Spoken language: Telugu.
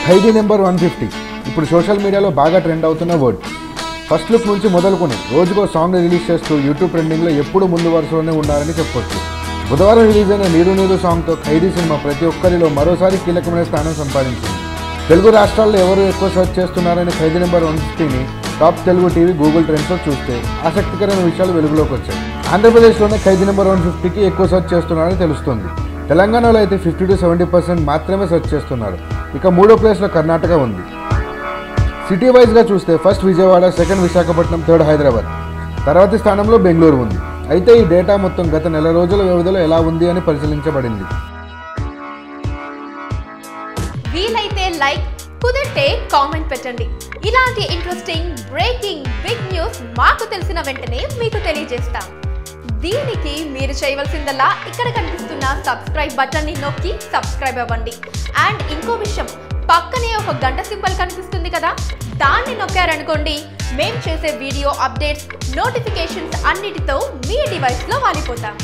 ఖైదీ నెంబర్ 150 ఇప్పుడు సోషల్ మీడియాలో బాగా ట్రెండ్ అవుతున్న వర్డ్. ఫస్ట్ లుక్ నుంచి మొదలుకొని రోజుకో సాంగ్ రిలీజ్ చేస్తూ యూట్యూబ్ ట్రెండింగ్లో ఎప్పుడు ముందు వరుసలోనే ఉన్నారని చెప్పొచ్చు. బుధవారం రిలీజ్ అయిన నీరు నీరు సాంగ్తో ఖైదీ సినిమా ప్రతి ఒక్కరిలో మరోసారి కీలకమైన స్థానం సంపాదించింది. తెలుగు రాష్ట్రాల్లో ఎవరు ఎక్కువ సెర్చ్ చేస్తున్నారని ఖైదీ నెంబర్ 150ని టాప్ తెలుగు టీవీ గూగుల్ ట్రెండ్స్లో చూస్తే ఆసక్తికరమైన విషయాలు వెలుగులోకి వచ్చాయి. ఆంధ్రప్రదేశ్లోనే ఖైదీ నెంబర్ 150కి ఎక్కువ సెర్చ్ చేస్తున్నారని తెలుస్తోంది. తెలంగాణలో అయితే 50 to 70% మాత్రమే సెర్చ్ చేస్తున్నారు. ఇక మూడో ప్లేస్లో కర్ణాటక ఉంది. సిటీ వైజ్గా చూస్తే first Vijayawada, second Visakhapatnam, third Hyderabad, తర్వాతి స్థానంలో బెంగళూరు ఉంది. అయితే ఈ డేటా మొత్తం గత నెల రోజుల వ్యవధిలో ఎలా ఉంది అని పరిశీలించబడింది. వీలైతే లైక్, కుదిరితే కామెంట్ పెట్టండి. ఇలాంటి ఇంట్రెస్టింగ్ బ్రేకింగ్ బిగ్ న్యూస్ మాకు తెలిసిన వెంటనే మీకు తెలియజేస్తాం. దీనికి మీరు చేయవలసిందల్లా ఇక్కడ కనిపిస్తున్న సబ్స్క్రైబ్ బటన్ని నొక్కి సబ్స్క్రైబ్ అవ్వండి. అండ్ ఇంకో విషయం, పక్కనే ఒక గంట సింబల్ కనిపిస్తుంది కదా, దాన్ని నొక్కారనుకోండి మేము చేసే వీడియో అప్డేట్స్, నోటిఫికేషన్స్ అన్నిటితో మీ డివైస్లో వాలిపోతాం.